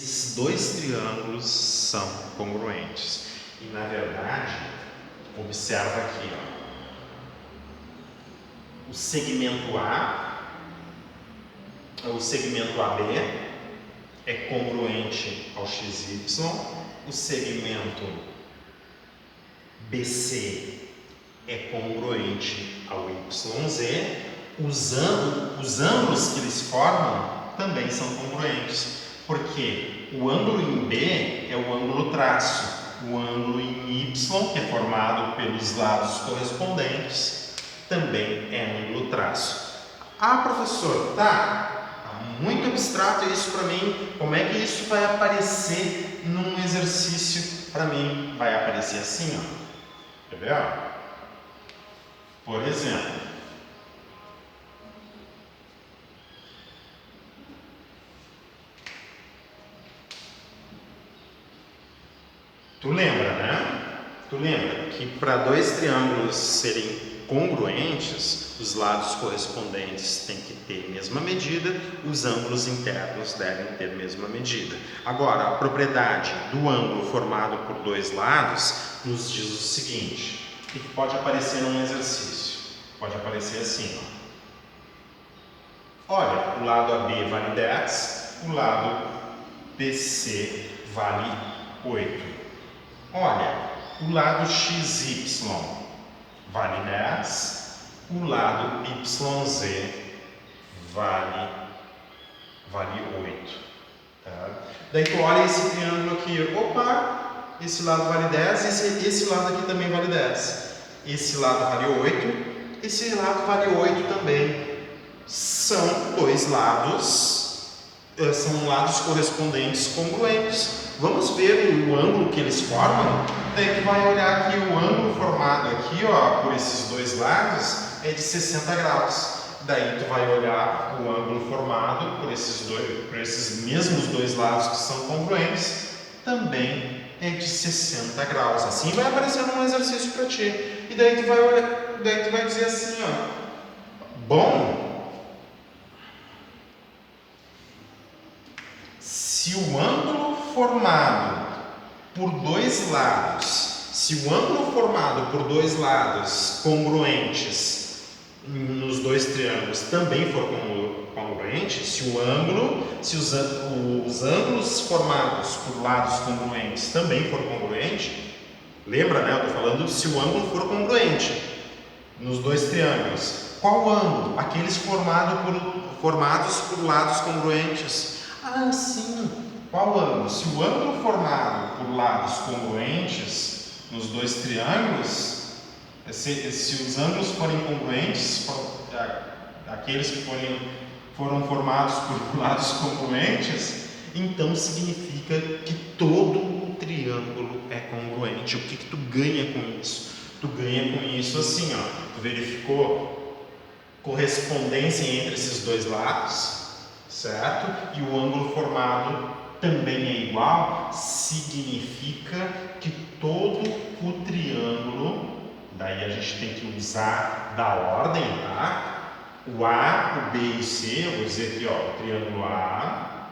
Esses dois triângulos são congruentes. E na verdade, observa aqui, ó. O segmento AB é congruente ao XY, o segmento BC é congruente ao YZ, os ângulos que eles formam também são congruentes, porque o ângulo em B é o ângulo traço, o ângulo em Y, que é formado pelos lados correspondentes, também é ângulo traço. Ah, professor, tá muito abstrato isso para mim, como é que isso vai aparecer num exercício? Para mim vai aparecer assim, ó. Quer ver, ó? Por exemplo, tu lembra, né? Tu lembra que para dois triângulos serem congruentes, os lados correspondentes têm que ter mesma medida, os ângulos internos devem ter mesma medida. Agora, a propriedade do ângulo formado por dois lados nos diz o seguinte, que pode aparecer num exercício. Pode aparecer assim, ó. Olha, o lado AB vale 10, o lado BC vale 8. Olha, o lado XY vale 10, o lado YZ vale 8. Tá? Daí tu olha esse triângulo aqui, opa, esse lado vale 10, esse lado aqui também vale 10. Esse lado vale 8, esse lado vale 8 também. São dois lados, são lados correspondentes congruentes. Vamos ver o ângulo que eles formam? Daí tu vai olhar aqui, o ângulo formado aqui, ó, por esses dois lados é de 60 graus. Daí tu vai olhar o ângulo formado por esses mesmos dois lados que são congruentes, também é de 60 graus. Assim vai aparecer num exercício para ti. E daí tu vai olhar, daí tu vai dizer assim, ó, bom, se o ângulo formado por dois lados congruentes nos dois triângulos também for congruente, se os ângulos formados por lados congruentes também for congruente, lembra, né? Eu estou falando se o ângulo for congruente nos dois triângulos. Qual ângulo? Aqueles formados por lados congruentes. Ah, sim. Qual ângulo? Se o ângulo formado por lados congruentes nos dois triângulos, se os ângulos forem congruentes, aqueles que foram formados por lados congruentes, então significa que todo o triângulo é congruente. O que tu ganha com isso? Tu ganha com isso assim, ó. Tu verificou correspondência entre esses dois lados, certo? E o ângulo formado também é igual, significa que todo o triângulo, daí a gente tem que usar da ordem, tá? O A, o B e o C, eu vou dizer aqui, ó, o triângulo A,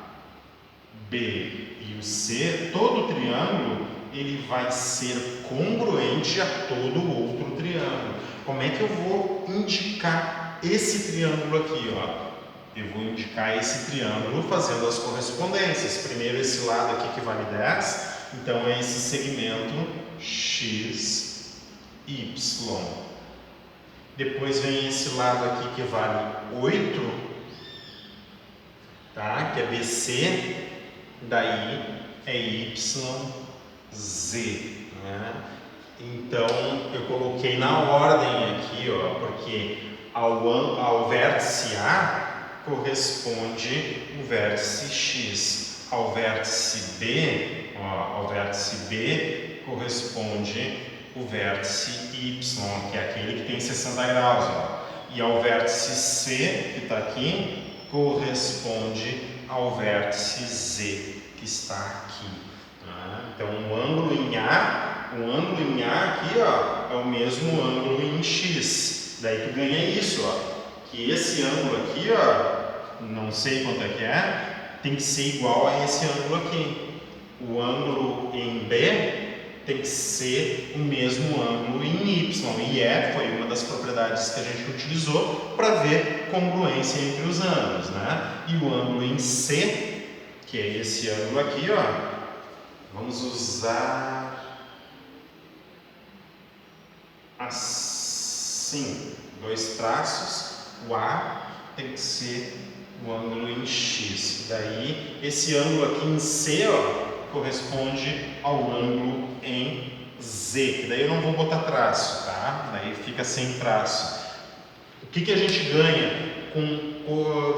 B e o C, todo o triângulo, ele vai ser congruente a todo o outro triângulo. Como é que eu vou indicar esse triângulo aqui, ó? Eu vou indicar esse triângulo fazendo as correspondências. Primeiro esse lado aqui que vale 10, então é esse segmento XY. Depois vem esse lado aqui que vale 8, tá? Que é BC, daí é YZ, né? Então eu coloquei na ordem aqui, ó, porque ao vértice A corresponde o vértice X, ao vértice B, corresponde o vértice Y, que é aquele que tem 60 graus, ó. E ao vértice C, que está aqui, corresponde ao vértice Z, que está aqui. Tá? Então o ângulo em A aqui, ó, é o mesmo ângulo em X. Daí tu ganha isso, ó. Que esse ângulo aqui, ó, não sei quanto é que é, tem que ser igual a esse ângulo aqui. O ângulo em B tem que ser o mesmo ângulo em Y. E foi uma das propriedades que a gente utilizou para ver congruência entre os ângulos, né? E o ângulo em C, que é esse ângulo aqui, ó, vamos usar assim, 2 traços, o A tem que ser o ângulo em X. Daí, esse ângulo aqui em C, ó, corresponde ao ângulo em Z, que daí eu não vou botar traço, tá? Daí fica sem traço. O que a gente ganha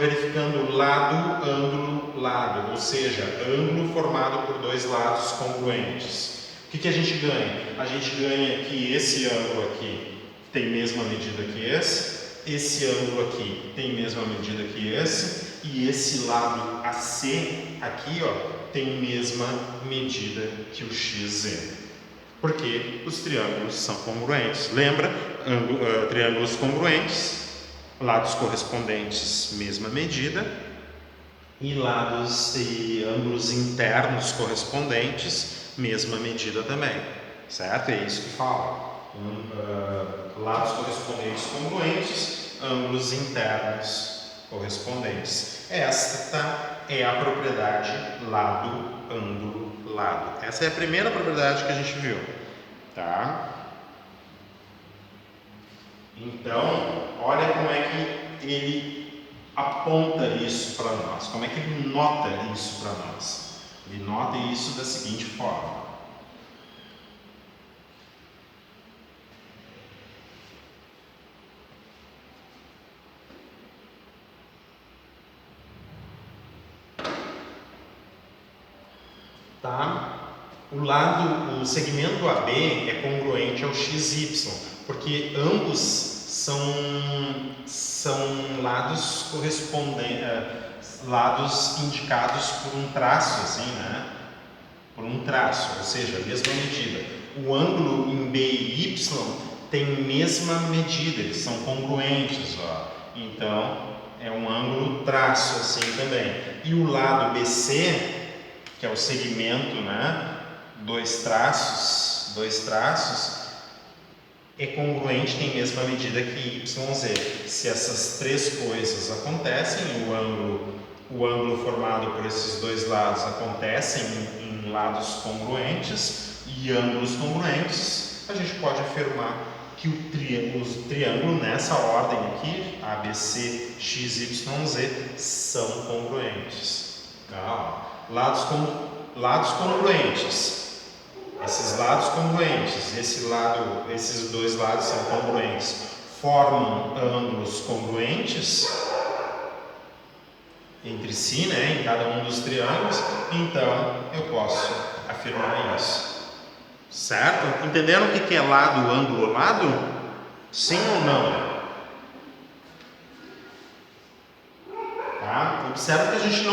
verificando lado, ângulo, lado, ou seja, ângulo formado por 2 lados congruentes? O que a gente ganha? A gente ganha que esse ângulo aqui tem mesma medida que esse ângulo aqui tem mesma medida que esse, e esse lado AC aqui, ó, tem mesma medida que o XZ. Porque os triângulos são congruentes. Lembra? Triângulos congruentes, lados correspondentes, mesma medida, e ângulos internos correspondentes, mesma medida também. Certo? É isso que fala. Lados correspondentes congruentes, ângulos internos correspondentes. Esta é a propriedade lado, ângulo, lado. Essa é a primeira propriedade que a gente viu, tá? Então, olha como é que ele aponta isso para nós, como é que ele nota isso para nós. Ele nota isso da seguinte forma. Tá? O segmento AB é congruente ao XY, porque ambos são lados lados indicados por um traço, assim, né? Por um traço, ou seja, a mesma medida. O ângulo em B e Y tem mesma medida, eles são congruentes, ó. Então, é um ângulo traço, assim também. E o lado BC, que é o segmento, né? Dois traços, é congruente, tem a mesma medida que YZ. Se essas 3 coisas acontecem, o ângulo formado por esses 2 lados acontecem em lados congruentes e ângulos congruentes, a gente pode afirmar que o triângulo nessa ordem aqui, ABC, XYZ, são congruentes. Tá? Lados congruentes. Esses lados congruentes, esses 2 lados são congruentes, formam ângulos congruentes entre si, né, em cada um dos triângulos. Então, eu posso afirmar isso. Certo? Entenderam o que é lado, ângulo, lado? Sim ou não? Tá? Observa que a gente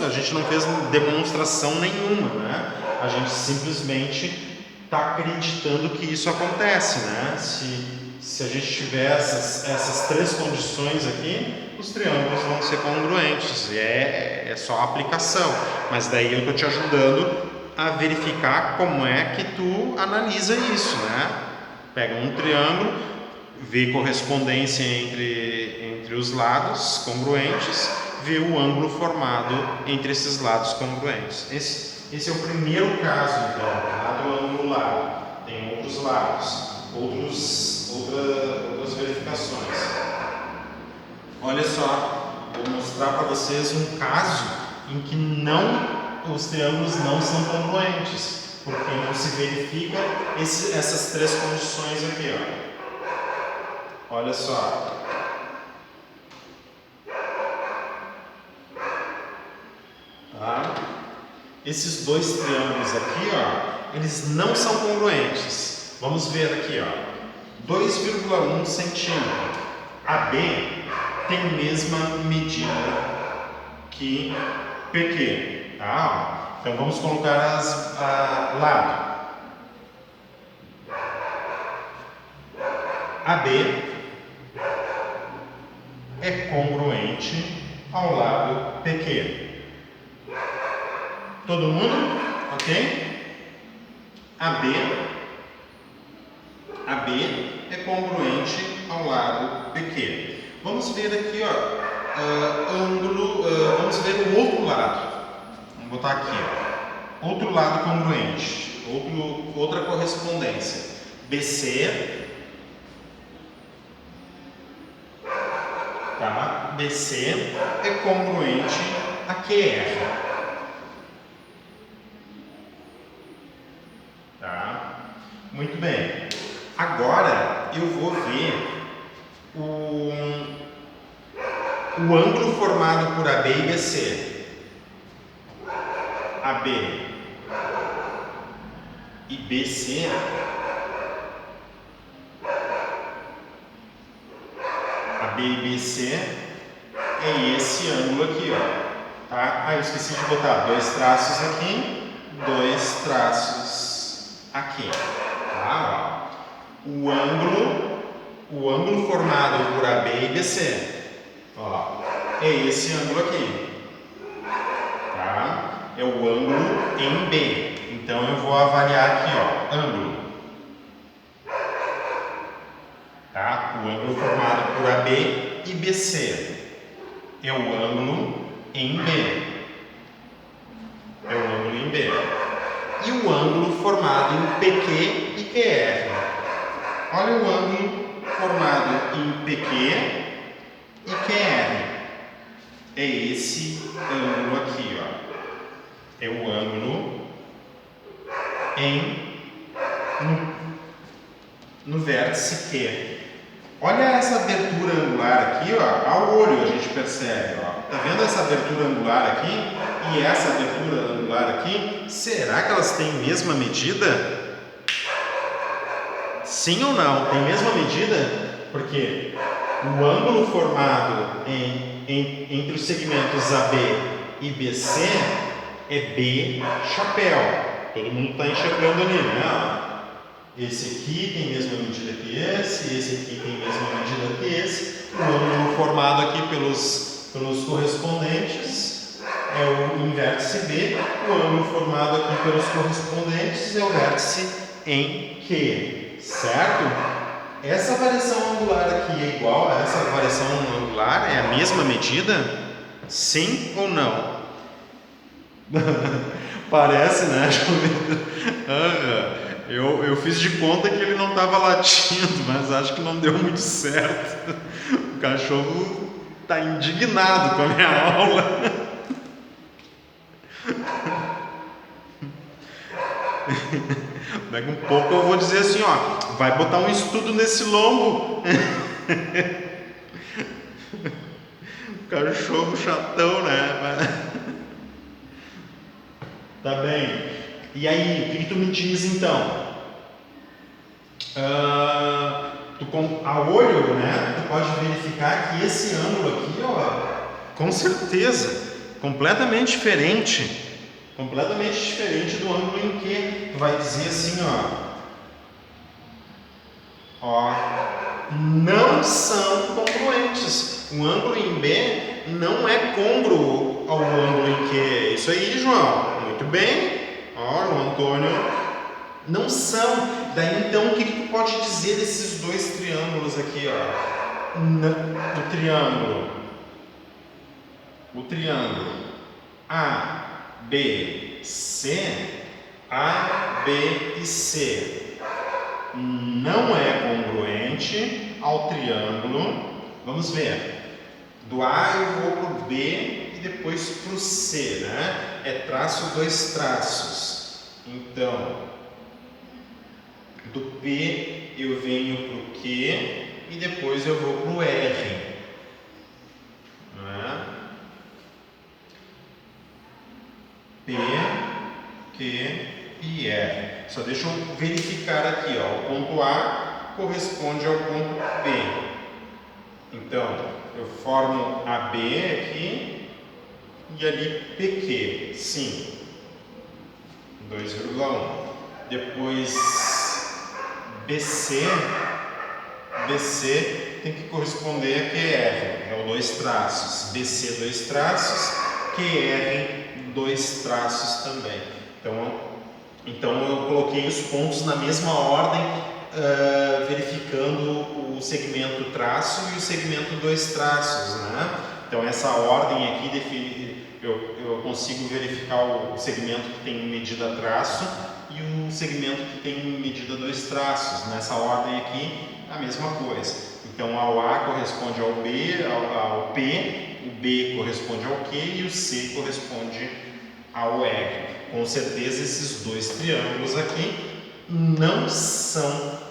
a gente não fez demonstração nenhuma, né? A gente simplesmente está acreditando que isso acontece, né? Se a gente tiver essas 3 condições aqui, os triângulos vão ser congruentes. E é só a aplicação. Mas daí eu estou te ajudando a verificar como é que tu analisa isso, né? Pega um triângulo, vê correspondência entre os lados congruentes, vê o ângulo formado entre esses lados congruentes. Esse é o primeiro caso, então, lado, ângulo, lado. Tem outros lados, outras verificações. Olha só, vou mostrar para vocês um caso em que os triângulos não são congruentes, porque não se verifica essas 3 condições aqui, ó. Olha só. Tá? Esses 2 triângulos aqui, ó, eles não são congruentes. Vamos ver aqui, ó. 2,1 centímetro. AB tem a mesma medida que PQ. Tá? Então vamos colocar lado. AB é congruente ao lado PQ. Todo mundo? Ok? AB é congruente ao lado PQ. Vamos ver aqui, ó, ângulo, vamos ver o outro lado. Vamos botar aqui, ó, outro lado congruente, outra correspondência. BC, tá? BC é congruente a QR. Tá? Muito bem. Agora eu vou ver o ângulo formado por AB e BC. AB e BC AB e BC é esse ângulo aqui, ó. Tá? Ah, eu esqueci de botar 2 traços aqui, 2 traços aqui. Tá? Ó. O ângulo formado por AB e BC, ó, é esse ângulo aqui. Tá? É o ângulo em B. Então eu vou avaliar aqui, ó, ângulo. Tá? O ângulo formado por AB e BC é o ângulo em B. É o ângulo em B. E o ângulo formado em PQ e QR. Olha o ângulo formado em PQ e QR. É esse ângulo aqui, ó. É o ângulo no vértice Q. Olha essa abertura angular aqui, ó, ao olho a gente percebe, ó. Tá vendo essa abertura angular aqui e essa abertura angular aqui? Será que elas têm mesma medida? Sim ou não? Tem mesma medida? Porque o ângulo formado entre os segmentos AB e BC é B chapéu. Todo mundo está enxergando ali, né? Esse aqui tem a mesma medida que esse aqui tem a mesma medida que esse. O ângulo formado aqui pelos correspondentes é o em vértice B. O ângulo formado aqui pelos correspondentes é o vértice em Q. Certo? Essa variação angular aqui é igual a essa variação angular? É a mesma medida? Sim ou não? Parece, né? Eu fiz de conta que ele não estava latindo, mas acho que não deu muito certo. O cachorro está indignado com a minha aula. Daqui um pouco eu vou dizer assim, ó, vai botar um estudo nesse lombo. Cachorro chatão, né? Tá bem. E aí, o que tu me diz então? A olho, né? Tu pode verificar que esse ângulo aqui, ó, com certeza, completamente diferente do ângulo em que tu vai dizer assim, ó, não são congruentes. O ângulo em B não é côngruo ao ângulo em Q. É isso aí, João. Muito bem. Ó, João Antônio. Não são. Daí então o que tu pode dizer desses dois triângulos aqui, ó? O triângulo A, B, C, A, B e C não é congruente ao triângulo. Vamos ver. Do A eu vou para o B e depois para o C, né? É traço, 2 traços. Então, do P eu venho para o Q e depois eu vou para o R. Né? P, Q e R. Só deixa eu verificar aqui, ó. O ponto A corresponde ao ponto P. Então, eu formo AB aqui e ali PQ. Sim. 2,1. Depois BC tem que corresponder a QR. É o 2 traços. BC 2 traços, QR 2 traços também. Então eu coloquei os pontos na mesma ordem, verificando o segmento traço e o segmento 2 traços, né? Então essa ordem aqui define, eu consigo verificar o segmento que tem medida traço e o segmento que tem medida 2 traços. Nessa ordem aqui, a mesma coisa. Então ao A corresponde ao B, ao P, o B corresponde ao Q e o C corresponde ao R. Com certeza esses dois triângulos aqui não são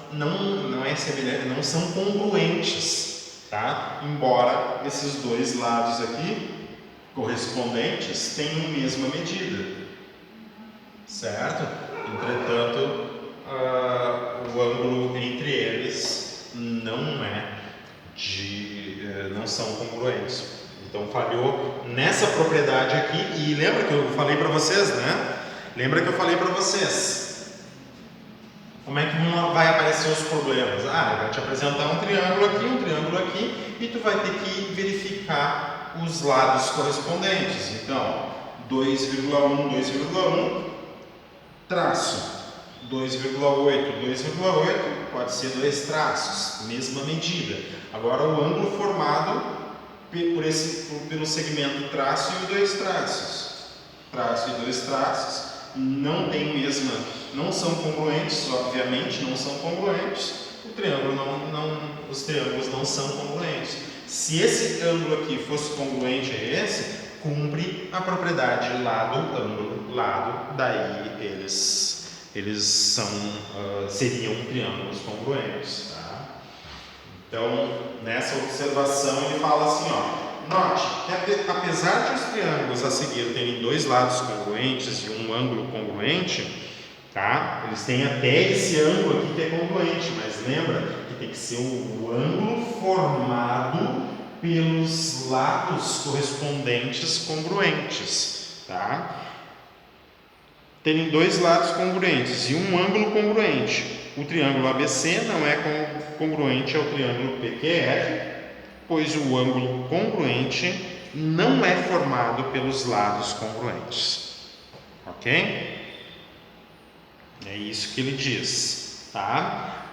congruentes, tá? Embora esses dois lados aqui correspondentes tenham a mesma medida, certo? Entretanto, o ângulo entre eles não são congruentes. Então falhou nessa propriedade aqui. E lembra que eu falei para vocês, né? Como é que vai aparecer os problemas? Ele vai te apresentar um triângulo aqui, e tu vai ter que verificar os lados correspondentes. Então, 2,1, 2,1, traço. 2,8, 2,8, pode ser 2 traços, mesma medida. Agora o ângulo formado pelo segmento traço e 2 traços. Traço e 2 traços não são congruentes, obviamente não são congruentes. Os triângulos não são congruentes. Se esse ângulo aqui fosse congruente a esse, cumpre a propriedade lado, ângulo, lado, daí eles seriam triângulos congruentes. Tá? Então, nessa observação ele fala assim, note que apesar de os triângulos a seguir terem 2 lados congruentes e um ângulo congruente, tá? Eles têm até esse ângulo aqui que é congruente, mas lembra que tem que ser o ângulo formado pelos lados correspondentes congruentes, tá? Terem 2 lados congruentes e um ângulo congruente. O triângulo ABC não é congruente ao triângulo PQR, pois o ângulo congruente não é formado pelos lados congruentes. Ok? É isso que ele diz, tá?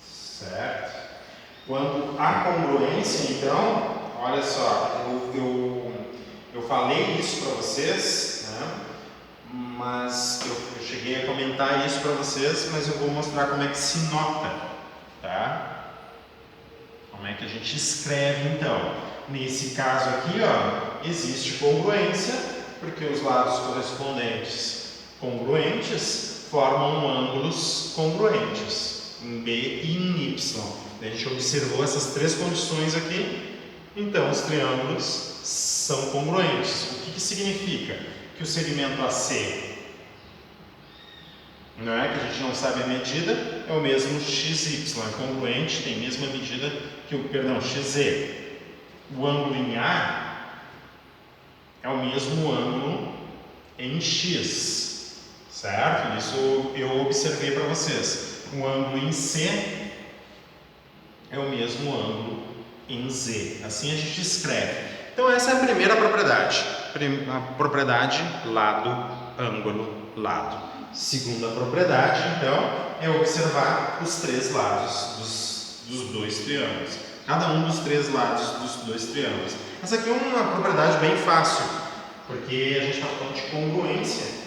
Certo? Quanto à congruência, então, olha só, eu falei isso para vocês, né? Mas eu cheguei a comentar isso para vocês, mas eu vou mostrar como é que se nota, tá? Como é que a gente escreve, então. Nesse caso aqui, existe congruência, porque os lados correspondentes congruentes formam ângulos congruentes, em B e em Y. A gente observou essas 3 condições aqui, então os triângulos são congruentes. O que significa? Que o segmento AC, que a gente não sabe a medida, é o mesmo XY, é congruente, tem a mesma medida que XZ. O ângulo em A é o mesmo ângulo em X, certo? Isso eu observei para vocês. O ângulo em C é o mesmo ângulo em Z. Assim a gente escreve. Então essa é a primeira propriedade. A propriedade lado, ângulo, lado. Segunda propriedade, então, é observar os 3 lados dos 2 triângulos. Cada um dos 3 lados dos 2 triângulos. Essa aqui é uma propriedade bem fácil, porque a gente está falando de congruência.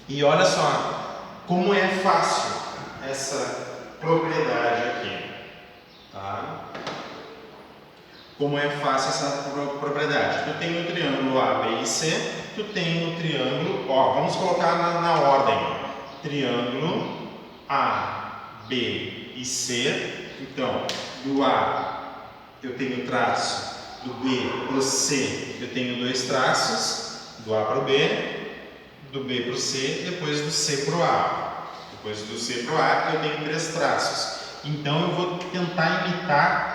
E olha só como é fácil essa propriedade aqui. Tá? Como é fácil essa propriedade? Tu tem o triângulo A, B e C, tu tem o triângulo, vamos colocar na ordem, triângulo A, B e C. Então, do A eu tenho traço, do B para o C eu tenho 2 traços, do A para o B, do B para o C, depois do C para o A. Depois do C para o A eu tenho 3 traços. Então eu vou tentar imitar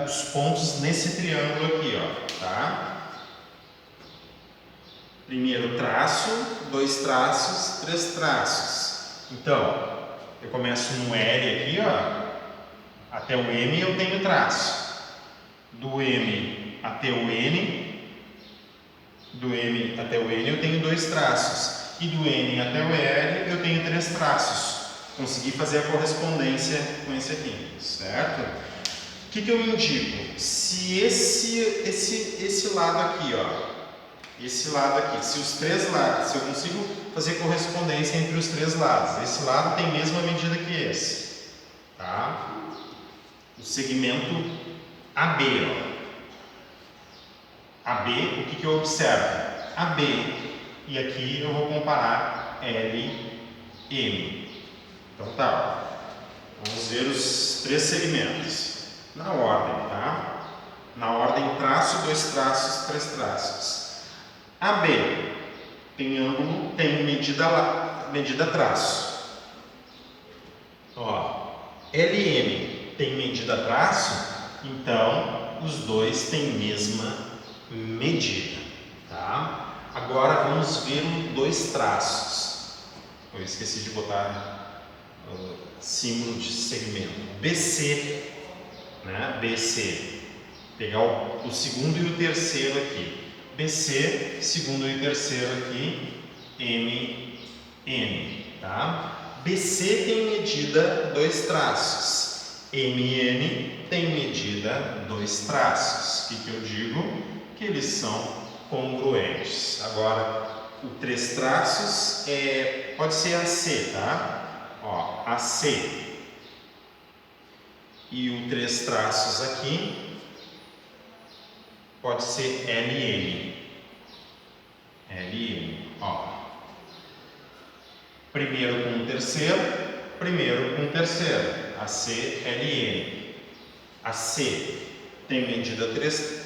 os pontos nesse triângulo aqui, tá? Primeiro traço, 2 traços, 3 traços. Então, Eu começo no L aqui, ó, até o M eu tenho traço. Do M até o N, do M até o N eu tenho 2 traços. E do N até o L eu tenho 3 traços. Consegui fazer a correspondência com esse aqui, certo? O que eu indico? Se esse lado aqui, ó, esse lado aqui, se os 3 lados, se eu consigo fazer correspondência entre os 3 lados, esse lado tem a mesma medida que esse, tá? O segmento AB, ó. AB, o que eu observo? AB, e aqui eu vou comparar L, M. Então tá, ó. Vamos ver os 3 segmentos, na ordem, tá? Na ordem traço, 2 traços, 3 traços. AB tem ângulo, tem medida traço. Ó, LM tem medida traço, então os dois têm mesma medida, tá? Agora vamos ver os 2 traços. Eu esqueci de botar símbolo de segmento. BC, né? BC. Pegar o segundo e o terceiro aqui. BC, segundo e terceiro aqui, MN, tá? BC tem medida 2 traços, MN tem medida 2 traços. O que eu digo? Que eles são congruentes. Agora, o 3 traços pode ser AC, tá? Ó, AC. E o 3 traços aqui pode ser LM. LM, ó. Primeiro com o terceiro, primeiro com o terceiro. AC, LM. AC tem medida 3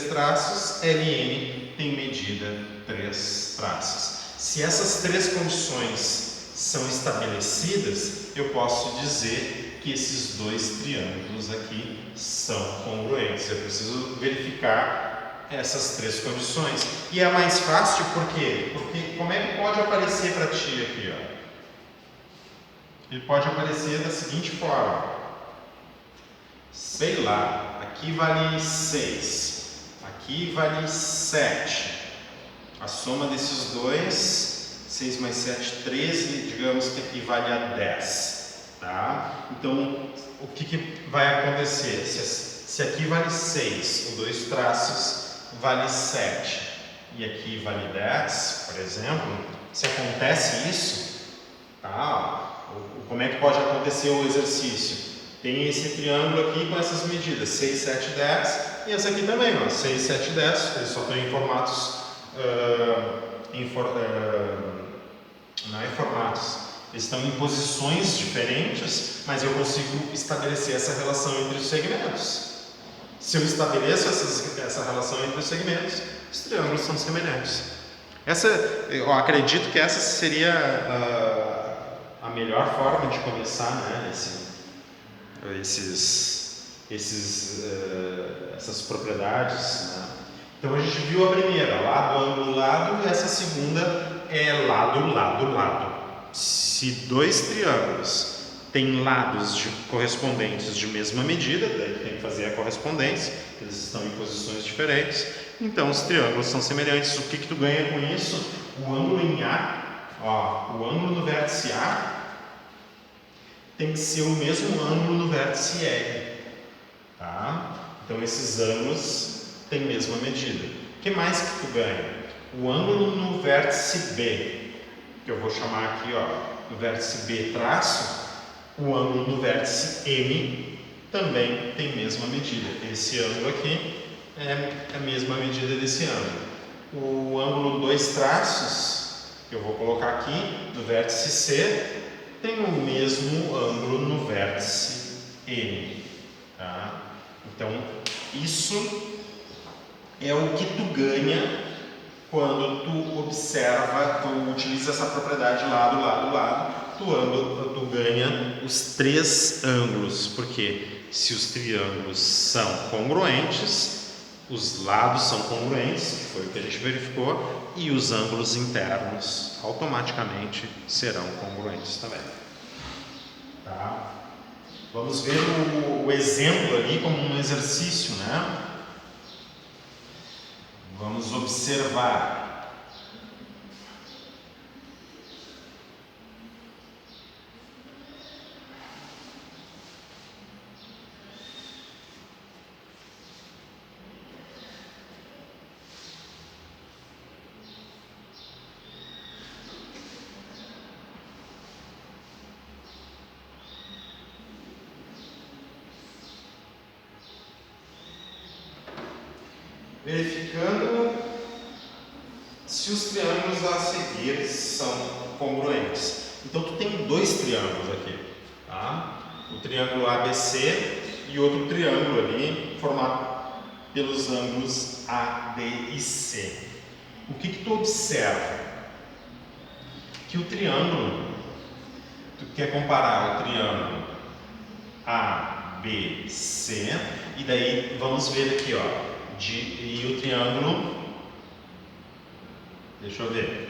traços, LM tem medida 3 traços. Se essas 3 condições são estabelecidas, eu posso dizer que esses 2 triângulos aqui são congruentes. Eu preciso verificar essas 3 condições. E é mais fácil por quê? Porque como é que pode aparecer para ti aqui, ó? Ele pode aparecer da seguinte forma. Sei lá, aqui vale 6, aqui vale 7. A soma desses dois, 6 mais 7, 13, digamos que aqui vale a 10. Tá? Então, o que vai acontecer? Se aqui vale 6, o 2 traços vale 7 e aqui vale 10, por exemplo, se acontece isso, tá? Como é que pode acontecer o exercício? Tem esse triângulo aqui com essas medidas, 6, 7, 10, e essa aqui também, ó, 6, 7, 10, eles só estão em formatos, não é formatos, eles estão em posições diferentes, mas eu consigo estabelecer essa relação entre os segmentos. Se eu estabeleço essa relação entre os segmentos, os triângulos são semelhantes. Eu acredito que essa seria a melhor forma de começar, né, essas propriedades, né? Então a gente viu a primeira, lado, ângulo, lado, e essa segunda é lado, lado, lado. Se 2 triângulos têm lados correspondentes de mesma medida, daí tem que fazer a correspondência, eles estão em posições diferentes, então os triângulos são semelhantes. O que tu ganha com isso? O ângulo em A, ó, o ângulo no vértice A tem que ser o mesmo ângulo no vértice L, tá? Então esses ângulos têm a mesma medida. O que mais que tu ganha? O ângulo no vértice B, que eu vou chamar aqui, ó, no vértice B traço, o ângulo no vértice M também tem a mesma medida. Esse ângulo aqui é a mesma medida desse ângulo. O ângulo 2 traços, que eu vou colocar aqui no vértice C, tem o mesmo ângulo no vértice M, tá? Então, isso é o que tu ganha quando tu observa, tu utiliza essa propriedade lado, lado, lado, tu ganha os 3 ângulos, porque se os triângulos são congruentes, os lados são congruentes, que foi o que a gente verificou, e os ângulos internos automaticamente serão congruentes também. Tá? Vamos ver o exemplo ali como um exercício, né? Vamos observar. Verificando se os triângulos a seguir são congruentes. Então, tu tem dois triângulos aqui, tá? O triângulo ABC e outro triângulo ali, formado pelos ângulos A, B e C. O que que tu observa? Que o triângulo, tu quer comparar o triângulo A, B, C, e daí vamos ver aqui, ó, e o triângulo, deixa eu ver,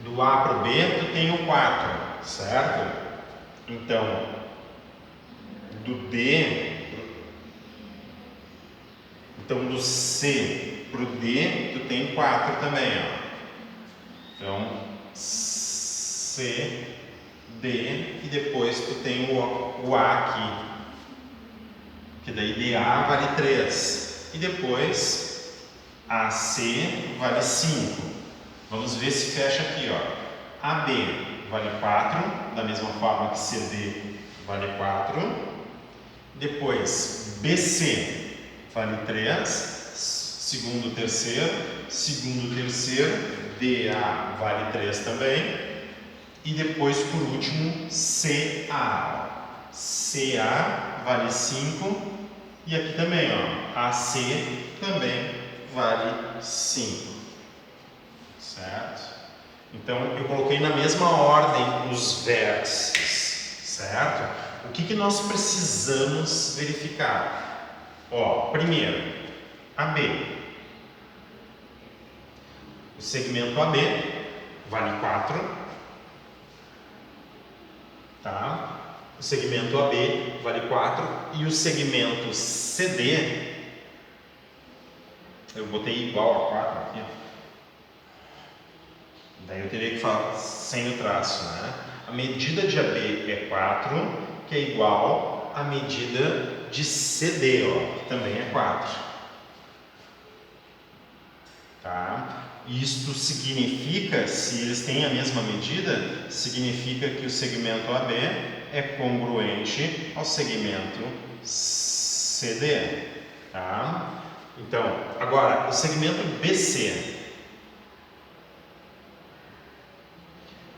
do A para o B tu tem o 4, certo? Então, do C para o D tu tem 4 também, ó. Então, C, D, e depois tu tem o A aqui, que daí DA vale 3. E depois AC vale 5. Vamos ver se fecha aqui, ó. AB vale 4, da mesma forma que CD vale 4. Depois BC vale 3, segundo, terceiro, DA vale 3 também. E depois, por último, CA. CA vale 5. E aqui também, ó, AC também vale 5, certo? Então, eu coloquei na mesma ordem os vértices, certo? O que que nós precisamos verificar? Ó, primeiro, AB. O segmento AB vale 4, tá? O segmento AB vale 4 e o segmento CD, eu botei igual a 4 aqui, ó. Daí eu teria que falar sem o traço, né? A medida de AB é 4, que é igual à medida de CD, ó, que também é 4. Tá? Isto significa, se eles têm a mesma medida, significa que o segmento AB é congruente ao segmento CD, tá? Então, agora, o segmento BC.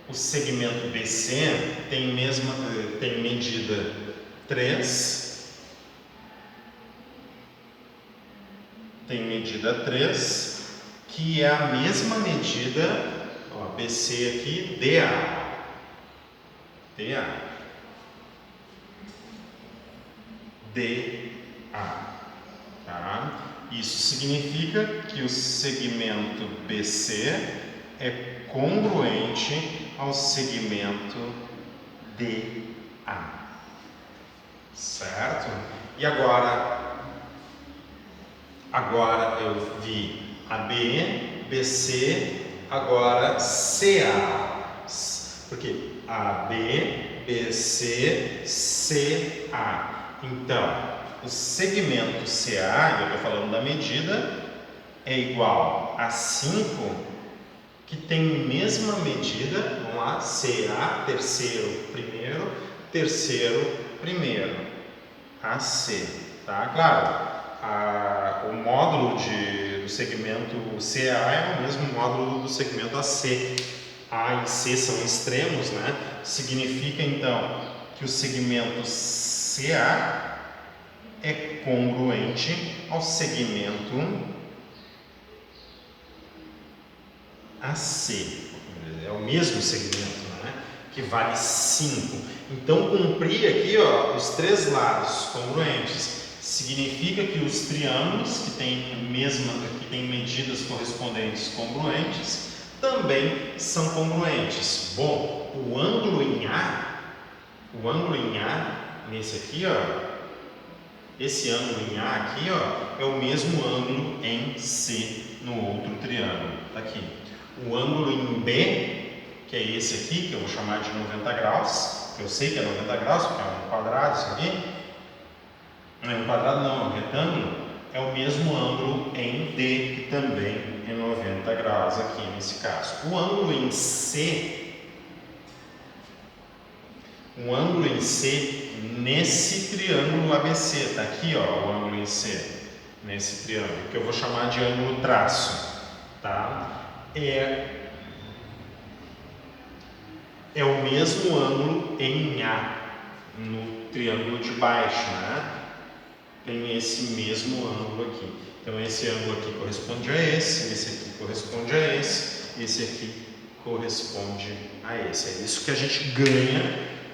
O segmento BC tem medida 3, que é a mesma medida, ó, BC aqui, DA. Tá? Isso significa que o segmento BC é congruente ao segmento DA, certo? E agora eu vi AB, BC, agora CA, porque AB, BC, CA. Então, o segmento CA, eu estou falando da medida, é igual a 5, que tem mesma medida, vamos lá, CA, terceiro, primeiro, AC, tá? Claro, o módulo do segmento CA é o mesmo módulo do segmento AC. A e C são extremos, né? Significa, então, que o segmento CA é congruente ao segmento AC. É o mesmo segmento, né? Que vale 5. Então, cumprir aqui, ó, os três lados congruentes significa que os triângulos que têm medidas correspondentes congruentes também são congruentes. Bom, o ângulo em A O ângulo em A, nesse aqui, ó, esse ângulo em A aqui, ó, é o mesmo ângulo em C no outro triângulo. Tá aqui. O ângulo em B, que é esse aqui, que eu vou chamar de 90 graus, que eu sei que é 90 graus, porque é um quadrado isso aqui. Não é um quadrado, não, é um retângulo. É o mesmo ângulo em D, que também é 90 graus aqui nesse caso. O ângulo em C, nesse triângulo ABC, está aqui, ó, o ângulo em C, nesse triângulo, que eu vou chamar de ângulo traço, tá? É o mesmo ângulo em A, no triângulo de baixo, né? Tem esse mesmo ângulo aqui. Então, esse ângulo aqui corresponde a esse aqui corresponde a esse aqui corresponde a esse. É isso que a gente ganha,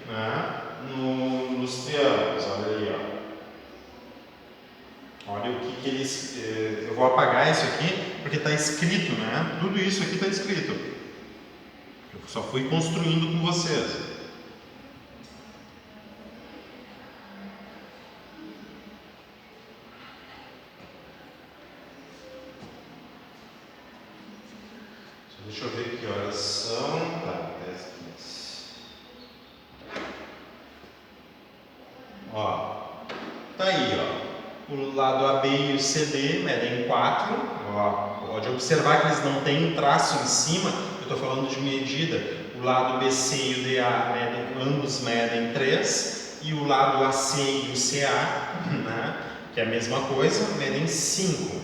né, nos triângulos. Olha ali, ó. Olha o que eles... Eu vou apagar isso aqui porque está escrito, né? Tudo isso aqui está escrito. Eu só fui construindo com vocês. Deixa eu ver que horas são. Tá, 10h15. Ó, tá aí, ó. O lado AB e o CD medem 4. Ó, pode observar que eles não têm um traço em cima. Eu estou falando de medida. O lado BC e o DA ambos medem 3. E o lado AC e o CA, né, que é a mesma coisa, medem 5.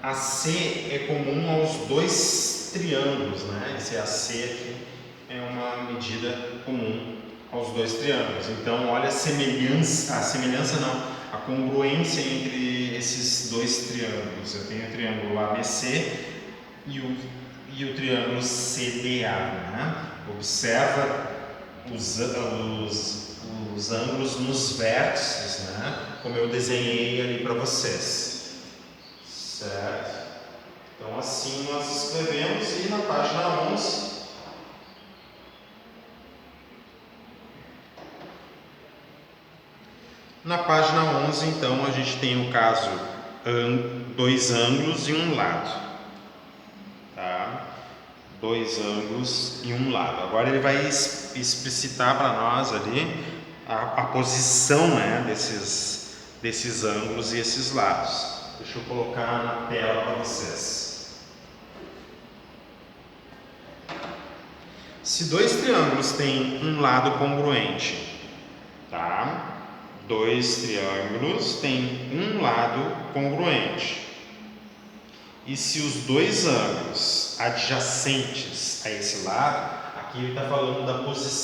AC é comum aos dois triângulos, né? Esse AC aqui é uma medida comum aos dois triângulos. Então, olha a semelhança não, a congruência entre esses dois triângulos. Eu tenho o triângulo ABC e o triângulo CDA, né? Observa os ângulos nos vértices, né? Como eu desenhei ali para vocês. Certo? Então, assim nós escrevemos e na página 11... Na página 11, então, a gente tem o caso dois ângulos e um lado. Tá? Dois ângulos e um lado. Agora ele vai explicitar para nós ali a posição, né, desses ângulos e esses lados. Deixa eu colocar na tela para vocês. Se dois triângulos têm um lado congruente, tá? Dois triângulos têm um lado congruente. E se os dois ângulos adjacentes a esse lado, aqui ele está falando da posição